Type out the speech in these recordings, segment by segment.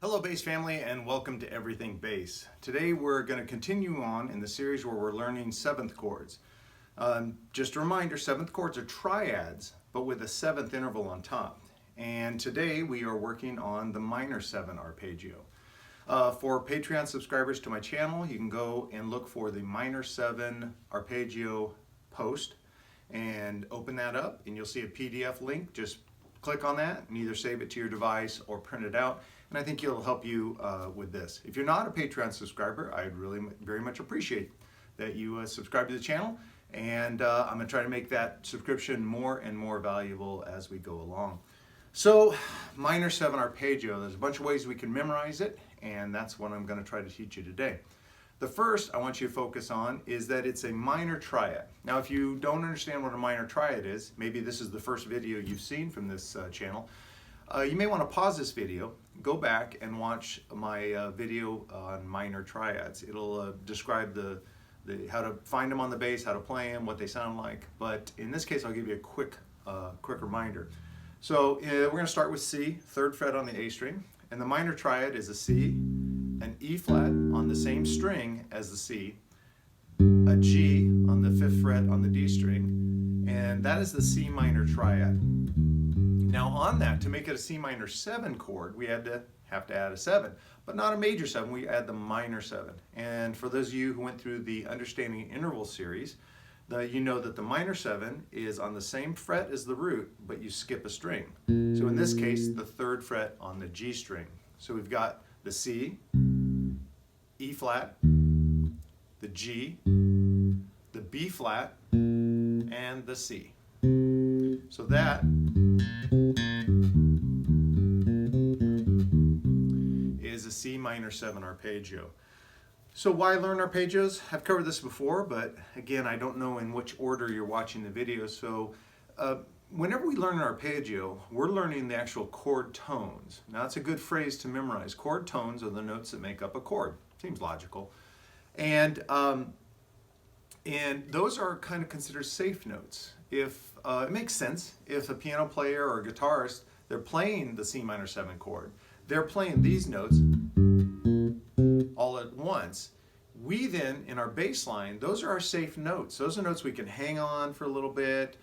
Hello bass family and welcome to Everything Bass. Today we're going to continue on in the series where we're learning seventh chords. Just a reminder, seventh chords are triads but with a seventh interval on top. And today we are working on the minor 7 arpeggio. For Patreon subscribers to my channel, you can go and look for the minor 7 arpeggio post and open that up and you'll see a PDF link. Just click on that and either save it to your device or print it out. And I think it'll help you with this. If you're not a Patreon subscriber, I'd really very much appreciate that you subscribe to the channel. And I'm going to try to make that subscription more and more valuable as we go along. So, minor 7 arpeggio, there's a bunch of ways we can memorize it, and that's what I'm going to try to teach you today. The first I want you to focus on is that it's a minor triad. Now, if you don't understand what a minor triad is, maybe this is the first video you've seen from this channel, you may want to pause this video, go back and watch my video on minor triads. It'll describe how to find them on the bass, how to play them, what they sound like. But in this case, I'll give you a quick reminder. So we're going to start with C, 3rd fret on the A string, and the minor triad is a C, an E flat on the same string as the C, a G on the 5th fret on the D string, and that is the C minor triad. Now on that, to make it a C minor 7 chord, we have to add a 7, but not a major 7, we add the minor 7. And for those of you who went through the Understanding Interval series, you know that the minor 7 is on the same fret as the root, but you skip a string. So in this case, the 3rd fret on the G string. So we've got the C, E flat, the G, the B flat, and the C. So that is a C minor 7 arpeggio. So why learn arpeggios? I've covered this before, but again, I don't know in which order you're watching the video. So whenever we learn an arpeggio, we're learning the actual chord tones. Now that's a good phrase to memorize. Chord tones are the notes that make up a chord. Seems logical. And those are kind of considered safe notes. If it makes sense, if a piano player or a guitarist, they're playing the C minor 7 chord, they're playing these notes all at once. We then, in our bass line, those are our safe notes. Those are notes we can hang on for a little bit.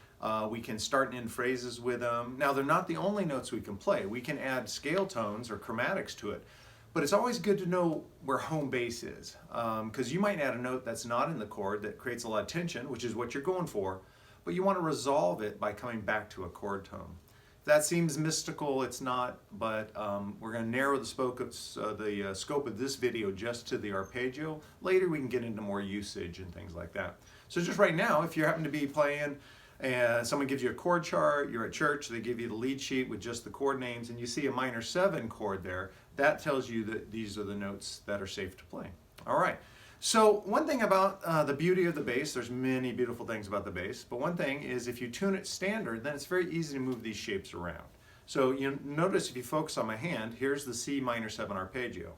We can start and end phrases with them. Now, they're not the only notes we can play. We can add scale tones or chromatics to it. But it's always good to know where home base is, because you might add a note that's not in the chord that creates a lot of tension, which is what you're going for, but you want to resolve it by coming back to a chord tone. If that seems mystical, it's not, but we're going to narrow the scope of this video just to the arpeggio. Later we can get into more usage and things like that. So just right now, if you happen to be playing and someone gives you a chord chart, you're at church, they give you the lead sheet with just the chord names, and you see a minor 7 chord there, that tells you that these are the notes that are safe to play. All right. So one thing about the beauty of the bass, there's many beautiful things about the bass, but one thing is if you tune it standard, then it's very easy to move these shapes around. So you notice if you focus on my hand, here's the C minor 7 arpeggio.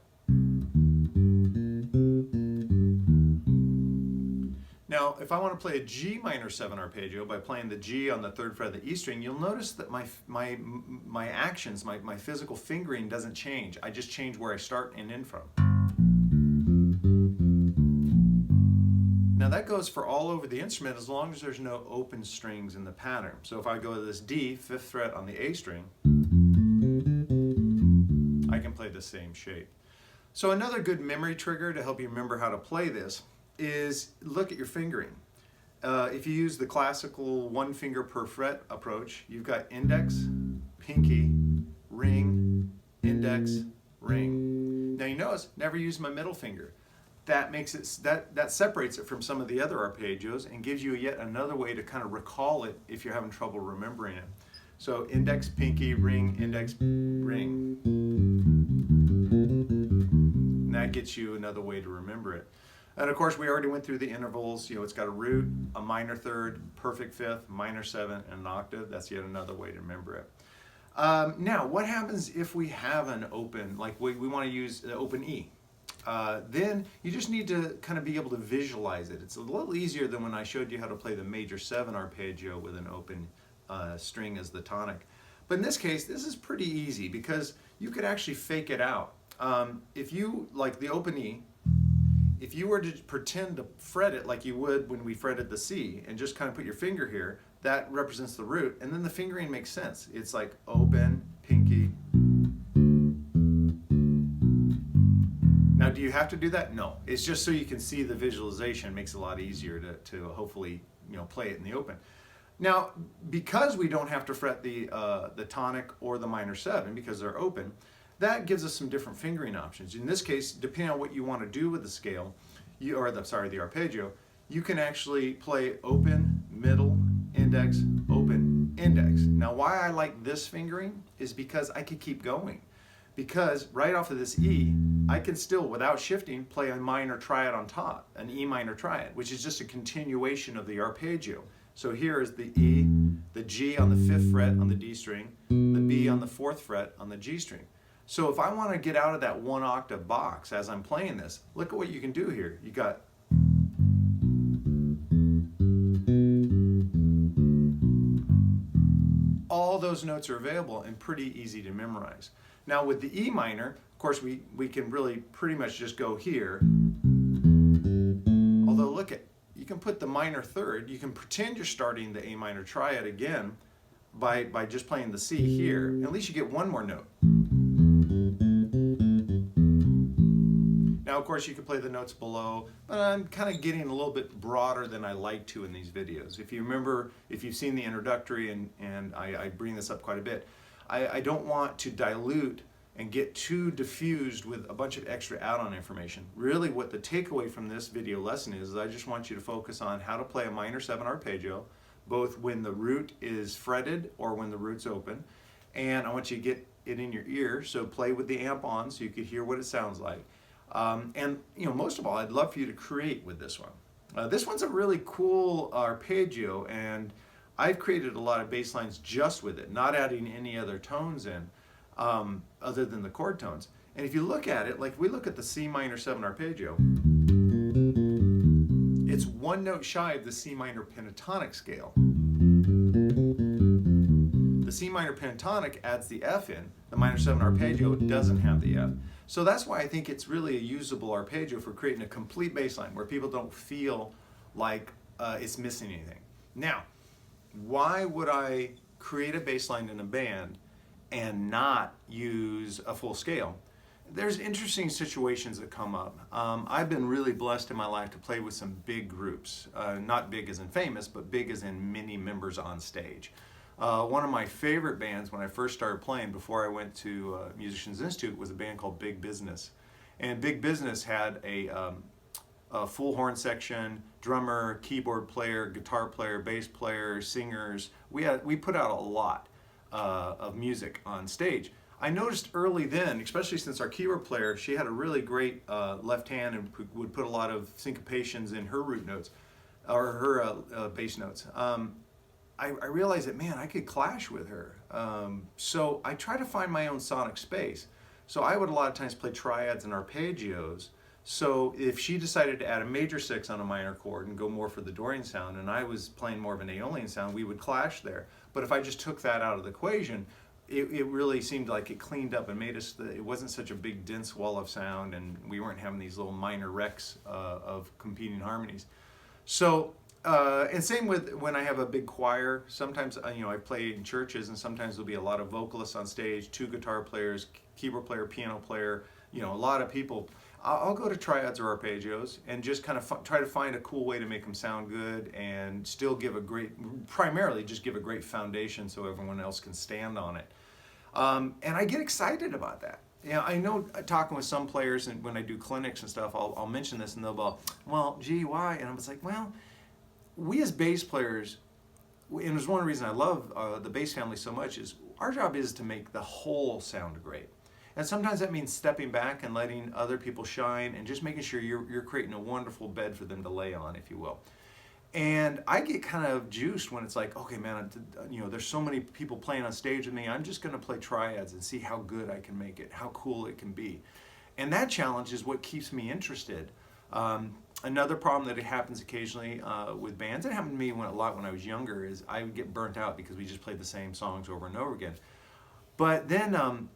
Now, if I want to play a G minor 7 arpeggio by playing the G on the 3rd fret of the E string, you'll notice that my actions, my physical fingering doesn't change. I just change where I start and end from. Now that goes for all over the instrument as long as there's no open strings in the pattern. So if I go to this D, 5th fret on the A string, I can play the same shape. So another good memory trigger to help you remember how to play this is look at your fingering. If you use the classical 1 finger per fret approach, you've got index, pinky, ring, index, ring. Now you notice, never use my middle finger. That makes it that separates it from some of the other arpeggios and gives you yet another way to kind of recall it if you're having trouble remembering it. So index, pinky, ring, index, ring. And that gets you another way to remember it. And of course, we already went through the intervals. You know, it's got a root, a minor 3rd, perfect 5th, minor 7, and an octave. That's yet another way to remember it. Now, what happens if we have an open, like we want to use the open E? Then you just need to kind of be able to visualize it. It's a little easier than when I showed you how to play the major 7 arpeggio with an open string as the tonic. But in this case, this is pretty easy because you could actually fake it out. If you, like the open E, if you were to pretend to fret it like you would when we fretted the C and just kind of put your finger here, that represents the root, and then the fingering makes sense. It's like open, pinky. Now, do you have to do that? No. It's just so you can see the visualization. It makes it a lot easier to hopefully, play it in the open. Now, because we don't have to fret the tonic or the minor 7 because they're open, that gives us some different fingering options. In this case, depending on what you want to do with the scale, the arpeggio, you can actually play open, middle, index, open, index. Now, why I like this fingering is because I could keep going. Because right off of this E, I can still, without shifting, play a minor triad on top, an E minor triad, which is just a continuation of the arpeggio. So here is the E, the G on the 5th fret on the D string, the B on the 4th fret on the G string. So if I want to get out of that 1 octave box as I'm playing this, look at what you can do here. You got all those notes are available and pretty easy to memorize. Now with the E minor, of course we can really pretty much just go here. Although look at, you can put the minor 3rd, you can pretend you're starting the A minor triad again by just playing the C here. And at least you get one more note. Now, of course, you can play the notes below, but I'm kind of getting a little bit broader than I like to in these videos. If you remember, if you've seen the introductory, and I bring this up quite a bit, I don't want to dilute and get too diffused with a bunch of extra add-on information. Really, what the takeaway from this video lesson is I just want you to focus on how to play a minor 7 arpeggio, both when the root is fretted or when the root's open. And I want you to get it in your ear, so play with the amp on so you can hear what it sounds like. And most of all, I'd love for you to create with this one. This one's a really cool arpeggio, and I've created a lot of bass lines just with it, not adding any other tones in, other than the chord tones. And if you look at it, like we look at the C minor 7 arpeggio, it's 1 note shy of the C minor pentatonic scale. The C minor pentatonic adds the F in. The minor 7 arpeggio doesn't have the F. So that's why I think it's really a usable arpeggio for creating a complete bass line where people don't feel like it's missing anything. Now, why would I create a bass line in a band and not use a full scale? There's interesting situations that come up. I've been really blessed in my life to play with some big groups. Not big as in famous, but big as in many members on stage. One of my favorite bands when I first started playing before I went to Musicians Institute was a band called Big Business. And Big Business had a full horn section, drummer, keyboard player, guitar player, bass player, singers. We put out a lot of music on stage. I noticed early then, especially since our keyboard player, she had a really great left hand and would put a lot of syncopations in her root notes, or her bass notes. I realized that, man, I could clash with her. So I try to find my own sonic space. So I would a lot of times play triads and arpeggios. So if she decided to add a major 6 on a minor chord and go more for the Dorian sound, and I was playing more of an Aeolian sound, we would clash there. But if I just took that out of the equation, it really seemed like it cleaned up and made us, it wasn't such a big dense wall of sound, and we weren't having these little minor wrecks of competing harmonies. So, and same with when I have a big choir. Sometimes, I play in churches, and sometimes there'll be a lot of vocalists on stage, 2 guitar players, keyboard player, piano player, a lot of people. I'll go to triads or arpeggios and just kind of try to find a cool way to make them sound good and still give primarily just give a great foundation so everyone else can stand on it. And I get excited about that. I know talking with some players, and when I do clinics and stuff, I'll mention this and they'll go, well, gee, why? And I was like, well, we as bass players, and there's one reason I love the bass family so much, is our job is to make the whole sound great. And sometimes that means stepping back and letting other people shine and just making sure you're creating a wonderful bed for them to lay on, if you will. And I get kind of juiced when it's like, okay, man, there's so many people playing on stage with me. I'm just going to play triads and see how good I can make it, how cool it can be. And that challenge is what keeps me interested. Another problem that it happens occasionally with bands, it happened to me a lot when I was younger, is I would get burnt out because we just played the same songs over and over again. But then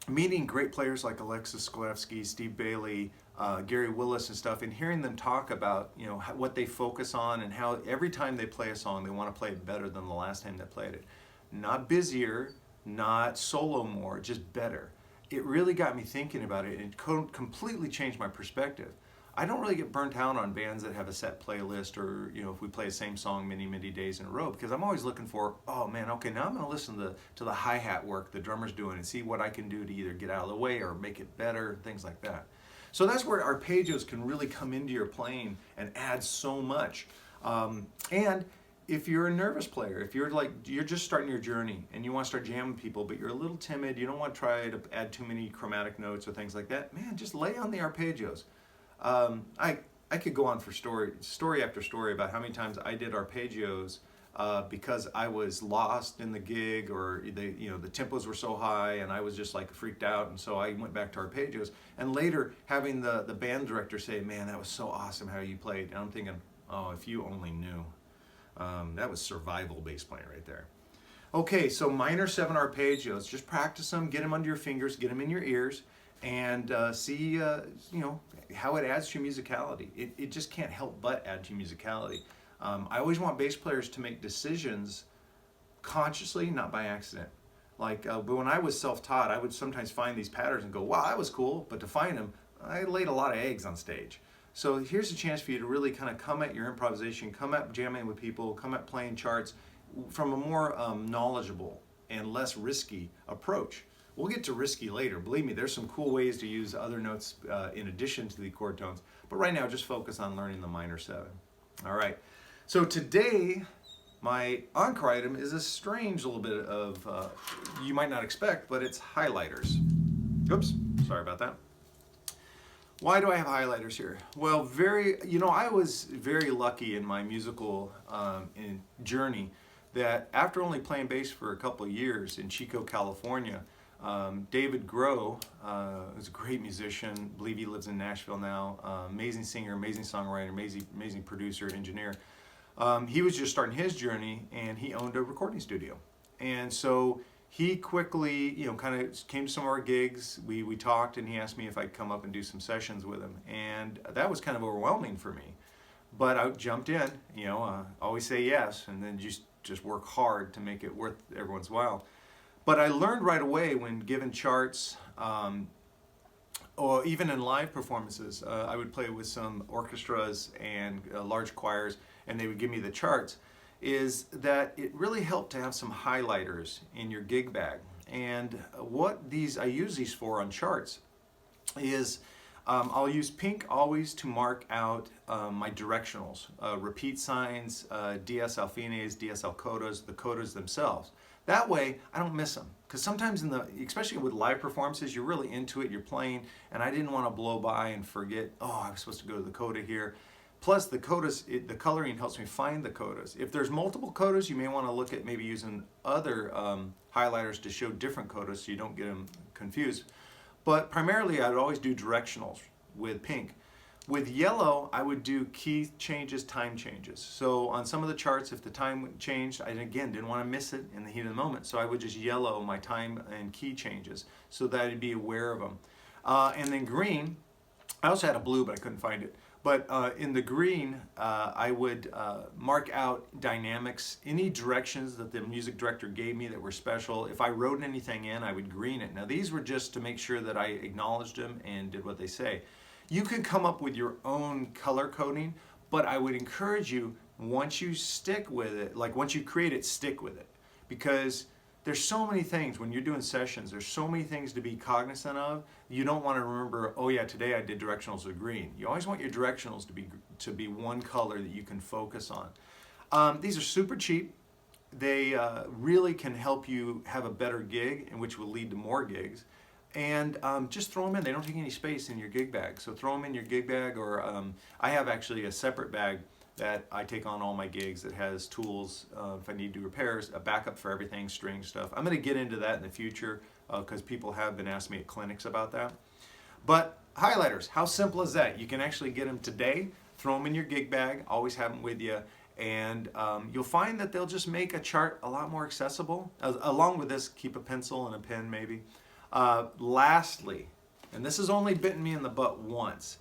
meeting great players like Alexis Sklevsky, Steve Bailey, Gary Willis and stuff, and hearing them talk about, you know, what they focus on and how every time they play a song, they want to play it better than the last time they played it. Not busier, not solo more, just better. It really got me thinking about it, and it completely changed my perspective. I don't really get burnt out on bands that have a set playlist, or, you know, if we play the same song many days in a row, because I'm always looking for, oh man, okay, now I'm going to listen to the hi-hat work the drummer's doing and see what I can do to either get out of the way or make it better, things like that. So that's where arpeggios can really come into your playing and add so much. And if you're a nervous player, if you're just starting your journey and you want to start jamming people, but you're a little timid, you don't want to try to add too many chromatic notes or things like that, man, just lay on the arpeggios. I could go on for story after story about how many times I did arpeggios because I was lost in the gig, or the tempos were so high and I was just like freaked out, and so I went back to arpeggios. And later having the band director say, "Man, that was so awesome how you played," and I'm thinking, "Oh, if you only knew." That was survival bass playing right there. Okay, so minor 7 arpeggios. Just practice them, get them under your fingers, get them in your ears, and see how it adds to your musicality. It just can't help but add to your musicality. I always want bass players to make decisions consciously, not by accident. But when I was self-taught, I would sometimes find these patterns and go, wow, that was cool, but to find them, I laid a lot of eggs on stage. So here's a chance for you to really kind of come at your improvisation, come at jamming with people, come at playing charts from a more knowledgeable and less risky approach. We'll get to risky later. Believe me, there's some cool ways to use other notes in addition to the chord tones. But right now, just focus on learning the minor 7. All right. So today, my encore item is a strange little bit of, you might not expect, but it's highlighters. Oops, sorry about that. Why do I have highlighters here? Well, I was very lucky in my musical journey that after only playing bass for a couple of years in Chico, California, David Groh is a great musician. I believe he lives in Nashville now. Amazing singer, amazing songwriter, amazing producer, engineer. He was just starting his journey, and he owned a recording studio. And so he quickly, kind of came to some of our gigs. We talked, and he asked me if I'd come up and do some sessions with him. And that was kind of overwhelming for me. But I jumped in, always say yes, and then just work hard to make it worth everyone's while. But I learned right away when given charts, or even in live performances, I would play with some orchestras and large choirs, and they would give me the charts, is that it really helped to have some highlighters in your gig bag. And what I use these for on charts is I'll use pink always to mark out my directionals, repeat signs, DS alfines, DS al codas, the codas themselves. That way I don't miss them, because sometimes especially with live performances, you're really into it, you're playing, and I didn't want to blow by and forget, oh, I was supposed to go to the coda here. Plus the codas, the coloring helps me find the codas. If there's multiple codas, you may want to look at maybe using other highlighters to show different codas so you don't get them confused. But primarily I would always do directionals with pink. With yellow, I would do key changes, time changes. So on some of the charts, if the time changed, I again didn't want to miss it in the heat of the moment, so I would just yellow my time and key changes so that I'd be aware of them. And then green, I also had a blue, but I couldn't find it. But in the green, I would mark out dynamics, any directions that the music director gave me that were special. If I wrote anything in, I would green it. Now these were just to make sure that I acknowledged them and did what they say. You can come up with your own color coding, but I would encourage you, once you stick with it, like once you create it, stick with it. Because there's so many things when you're doing sessions, there's so many things to be cognizant of. You don't want to remember, oh yeah, today I did directionals with green. You always want your directionals to be one color that you can focus on. These are super cheap. They really can help you have a better gig, and which will lead to more gigs. And just throw them in. They don't take any space in your gig bag. So throw them in your gig bag, or I have actually a separate bag that I take on all my gigs that has tools if I need to do repairs, a backup for everything, string stuff. I'm going to get into that in the future because people have been asking me at clinics about that. But highlighters, how simple is that? You can actually get them today, throw them in your gig bag, always have them with you, and you'll find that they'll just make a chart a lot more accessible. Along with this, keep a pencil and a pen maybe. Lastly, and this has only bitten me in the butt once,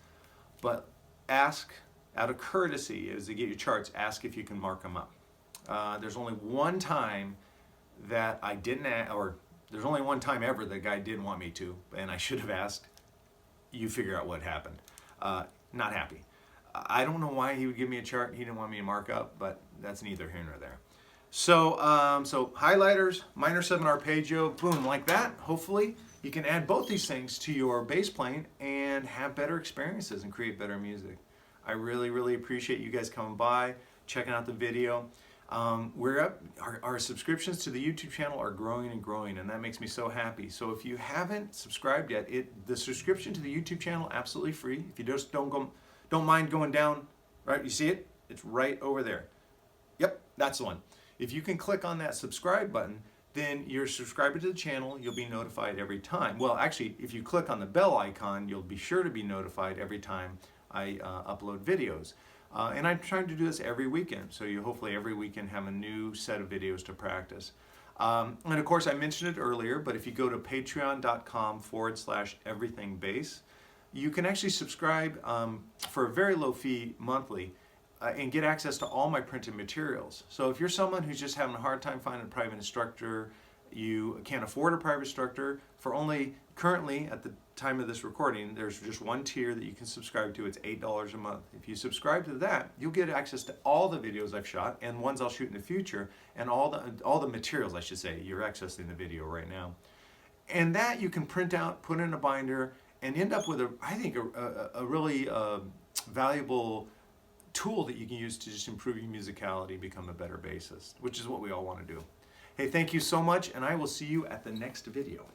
but ask, out of courtesy, as they get your charts, ask if you can mark them up. There's only one time that I didn't, or there's only one time ever the guy didn't want me to, and I should have asked. You figure out what happened. Not happy. I don't know why he would give me a chart he didn't want me to mark up, but that's neither here nor there. So, so highlighters, minor 7 arpeggio, boom, like that. Hopefully you can add both these things to your bass playing and have better experiences and create better music. I really, really appreciate you guys coming by, checking out the video. We're up, our subscriptions to the YouTube channel are growing and growing, and that makes me so happy. So if you haven't subscribed yet, the subscription to the YouTube channel, absolutely free. If you just don't mind going down, right, you see it? It's right over there. Yep, that's the one. If you can click on that subscribe button, then you're subscribed to the channel, you'll be notified every time. Well, actually, if you click on the bell icon, you'll be sure to be notified every time I upload videos. And I'm trying to do this every weekend, so you hopefully every weekend have a new set of videos to practice. And of course, I mentioned it earlier, but if you go to patreon.com/everythingbass, you can actually subscribe for a very low fee monthly and get access to all my printed materials. So if you're someone who's just having a hard time finding a private instructor, you can't afford a private instructor, for only, currently at the time of this recording, there's just one tier that you can subscribe to. It's $8 a month. If you subscribe to that, you'll get access to all the videos I've shot and ones I'll shoot in the future, and all the materials, I should say. You're accessing the video right now. And that you can print out, put in a binder, and end up with I think a really valuable tool that you can use to just improve your musicality, become a better bassist, which is what we all want to do. Hey, thank you so much, and I will see you at the next video.